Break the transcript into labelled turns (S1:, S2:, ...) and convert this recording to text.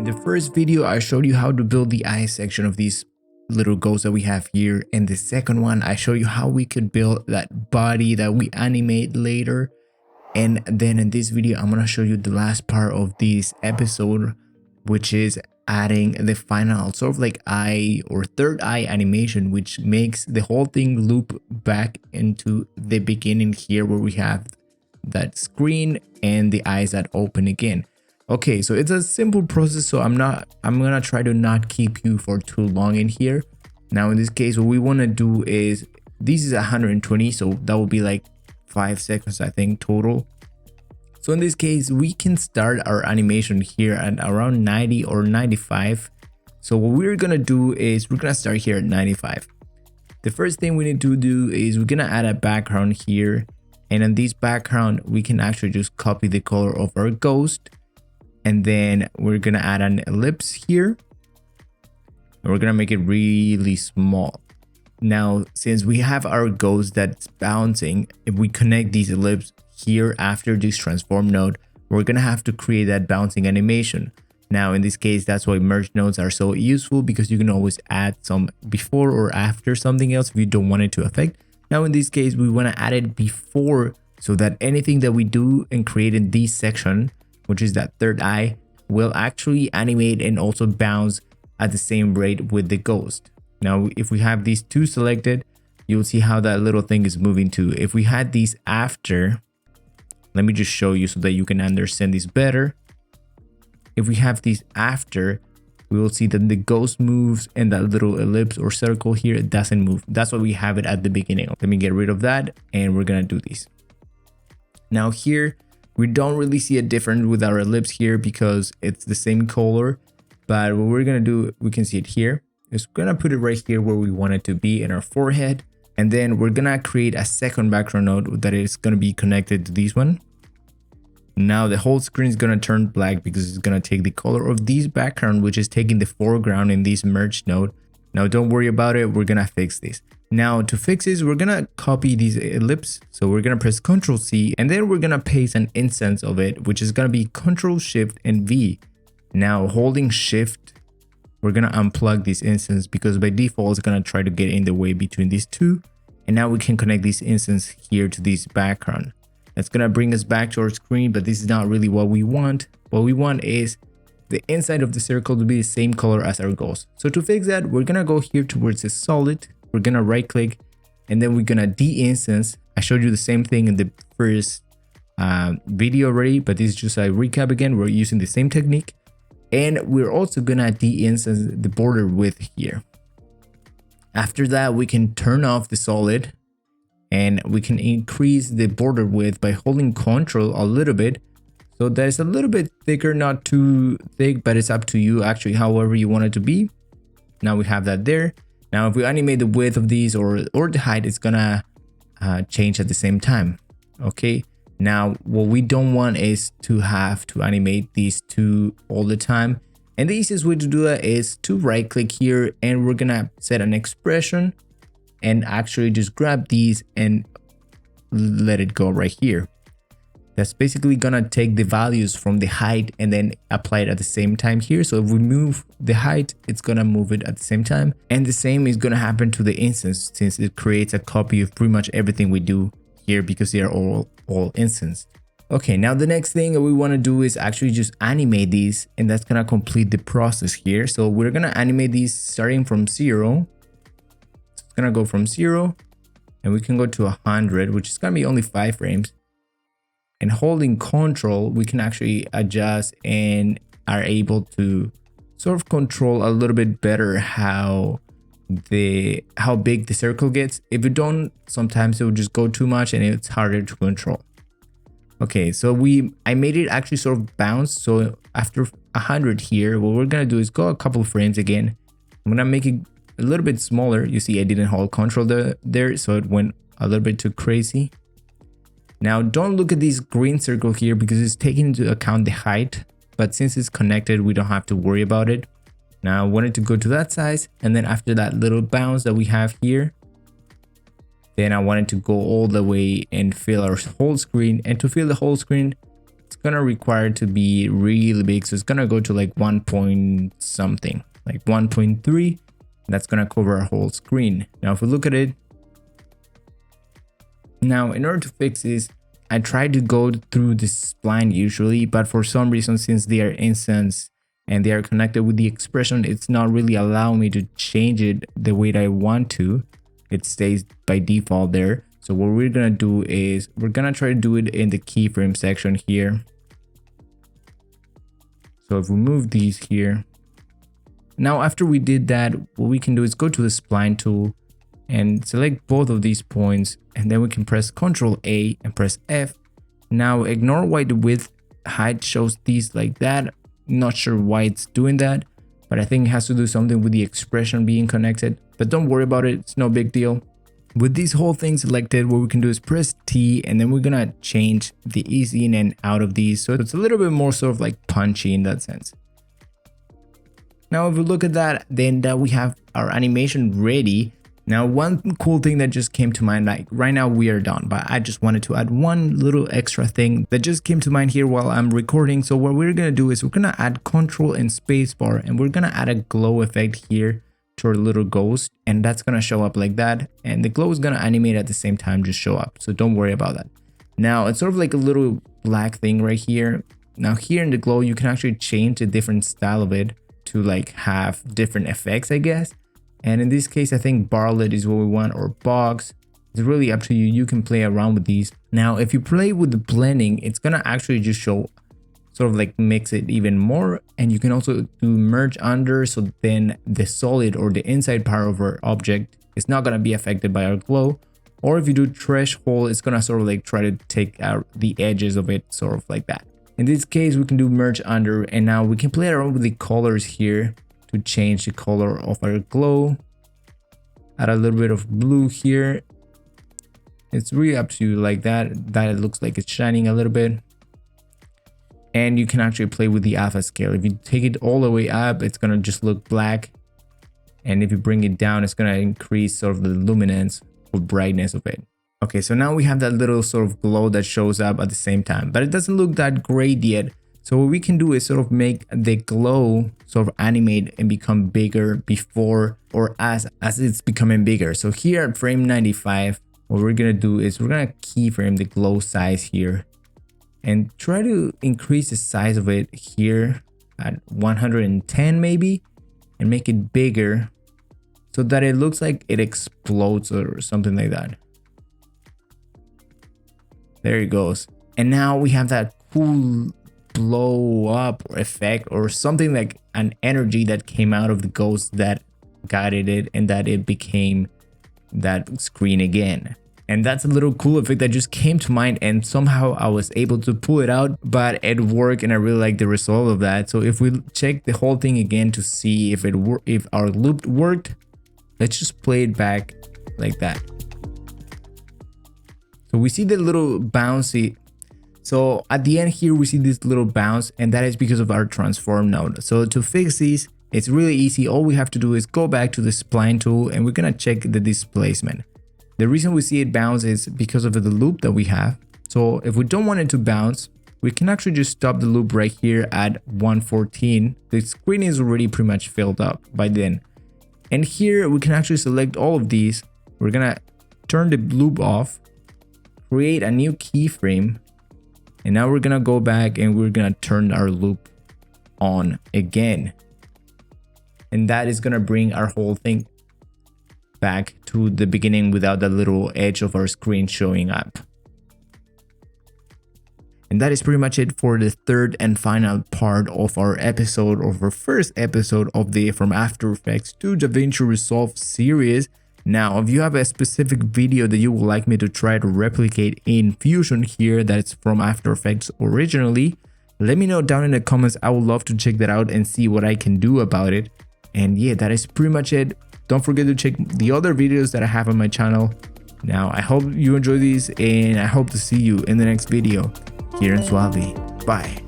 S1: the first video, I showed you how to build the eye section of these little ghosts that we have here. And the second one, I show you how we could build that body that we animate later. And then in this video, I'm going to show you the last part of this episode, which is adding the final sort of like eye or third eye animation, which makes the whole thing loop back into the beginning here where we have that screen and the eyes that open again. Okay, so it's a simple process, so I'm gonna try to not keep you for too long in here. Now in this case, what we want to do is, this is 120, so that will be like 5 seconds I think total. So in this case, we can start our animation here at around 90 or 95. So what we're gonna do is we're gonna start here at 95. The first thing we need to do is we're gonna add a background here, and in this background we can actually just copy the color of our ghost. And then we're gonna add an ellipse here, and we're gonna make it really small. Now, since we have our ghost that's bouncing, if we connect these ellipses here after this transform node, we're gonna have to create that bouncing animation. Now, in this case, that's why merge nodes are so useful, because you can always add some before or after something else if you don't want it to affect. Now, in this case, we wanna add it before, so that anything that we do and create in this section, which is that third eye, will actually animate and also bounce at the same rate with the ghost. Now, if we have these two selected, you'll see how that little thing is moving too. If we had these after, let me just show you so that you can understand this better. If we have these after, we will see that the ghost moves and that little ellipse or circle here, it doesn't move. That's why we have it at the beginning. Let me get rid of that, and we're gonna do this. Now here, we don't really see a difference with our ellipse here because it's the same color, but what we're gonna do, we can see it here, is we're gonna put it right here where we want it to be in our forehead. And then we're gonna create a second background node that is gonna be connected to this one. Now the whole screen is gonna turn black because it's gonna take the color of this background, which is taking the foreground in this merge node. Now don't worry about it, we're gonna fix this. Now to fix this, we're gonna copy this ellipse. So we're gonna press Ctrl C, and then we're gonna paste an instance of it, which is gonna be Ctrl Shift and V. Now holding Shift, we're gonna unplug this instance because by default it's gonna try to get in the way between these two. And now we can connect this instance here to this background. That's gonna bring us back to our screen, but this is not really what we want. What we want is the inside of the circle to be the same color as our ghost. So to fix that, we're gonna go here towards the solid. We're gonna right click, and then we're gonna de-instance. I showed you the same thing in the first video already, but this is just a recap again. We're using the same technique, and we're also gonna de-instance the border width here. After that, we can turn off the solid, and we can increase the border width by holding Ctrl a little bit, so that it's a little bit thicker, not too thick, but it's up to you actually, however you want it to be. Now we have that there. Now, if we animate the width of these or the height, it's gonna change at the same time. Okay. Now, what we don't want is to have to animate these two all the time. And the easiest way to do that is to right click here, and we're gonna set an expression and actually just grab these and let it go right here. That's basically gonna take the values from the height and then apply it at the same time here. So if we move the height, it's gonna move it at the same time. And the same is gonna happen to the instance, since it creates a copy of pretty much everything we do here because they are all instanced. Okay, now the next thing that we wanna do is actually just animate these, and that's gonna complete the process here. So we're gonna animate these starting from 0. So it's gonna go from 0, and we can go to 100, which is gonna be only 5 frames. And holding Ctrl, we can actually adjust and are able to sort of control a little bit better how big the circle gets. If you don't, sometimes it will just go too much and it's harder to control. Okay, so I made it actually sort of bounce. So after 100 here, what we're gonna do is go a couple of frames again. I'm gonna make it a little bit smaller. You see I didn't hold Ctrl there, so it went a little bit too crazy. Now don't look at this green circle here because it's taking into account the height, but since it's connected, we don't have to worry about it. Now I wanted to go to that size, and then after that little bounce that we have here, then I wanted to go all the way and fill our whole screen. And to fill the whole screen, it's it's gonna require to be really big. So it's gonna go to like 1 point something, like 1.3. That's gonna cover our whole screen. Now if we look at it, now in order to fix this, I try to go through this spline usually, but for some reason, since they are instance and they are connected with the expression, it's not really allowing me to change it the way that I want to. It stays by default there. So what we're gonna do is we're gonna try to do it in the keyframe section here. So if we move these here, now after we did that, what we can do is go to the spline tool and select both of these points, and then we can press Ctrl A and press F. Now ignore why the width height shows these like that. Not sure why it's doing that, but I think it has to do something with the expression being connected, but don't worry about it, it's no big deal. With this whole thing selected, what we can do is press T, and then we're gonna change the easy in and out of these, so it's a little bit more sort of like punchy in that sense. Now if we look at that, then that we have our animation ready. Now one cool thing that just came to mind, like right now we are done, but I just wanted to add one little extra thing that just came to mind here while I'm recording. So what we're gonna do is we're gonna add Control and Spacebar, and we're gonna add a glow effect here to our little ghost, and that's gonna show up like that, and the glow is gonna animate at the same time, just show up, so don't worry about that. Now it's sort of like a little black thing right here. Now here in the glow you can actually change the different style of it to like have different effects, I guess. And in this case, I think barlet is what we want, or box. It's really up to you. You can play around with these. Now, if you play with the blending, it's gonna actually just show, sort of like mix it even more. And you can also do merge under, so then the solid or the inside part of our object is not gonna be affected by our glow. Or if you do threshold, it's gonna sort of like try to take out the edges of it, sort of like that. In this case, we can do merge under, and now we can play around with the colors here to change the color of our glow. Add a little bit of blue here. It's really up to you, like that it looks like it's shining a little bit. And you can actually play with the alpha scale. If you take it all the way up, it's gonna just look black, and if you bring it down, it's gonna increase sort of the luminance or brightness of it. Okay, so now we have that little sort of glow that shows up at the same time, but it doesn't look that great yet. So what we can do is sort of make the glow sort of animate and become bigger before or as it's becoming bigger. So here at frame 95, what we're gonna do is we're gonna keyframe the glow size here and try to increase the size of it here at 110 maybe, and make it bigger so that it looks like it explodes or something like that. There it goes. And now we have that cool blow up effect, or something like an energy that came out of the ghost that guided it, and that it became that screen again. And that's a little cool effect that just came to mind, and somehow I was able to pull it out, but it worked, and I really like the result of that. So if we check the whole thing again to see if our loop worked, let's just play it back like that. So we see the little bouncy. So at the end here, we see this little bounce, and that is because of our transform node. So to fix these, it's really easy. All we have to do is go back to the spline tool, and we're gonna check the displacement. The reason we see it bounce is because of the loop that we have. So if we don't want it to bounce, we can actually just stop the loop right here at 114. The screen is already pretty much filled up by then. And here we can actually select all of these. We're gonna turn the loop off, create a new keyframe, and now we're gonna go back and we're gonna turn our loop on again. And that is gonna bring our whole thing back to the beginning without the little edge of our screen showing up. And that is pretty much it for the third and final part of our episode, of our first episode of the From After Effects to DaVinci Resolve series. Now, if you have a specific video that you would like me to try to replicate in Fusion here that's from After Effects originally, let me know down in the comments. I would love to check that out and see what I can do about it. And yeah, that is pretty much it. Don't forget to check the other videos that I have on my channel. Now, I hope you enjoy these, and I hope to see you in the next video here in SUALVI. Bye.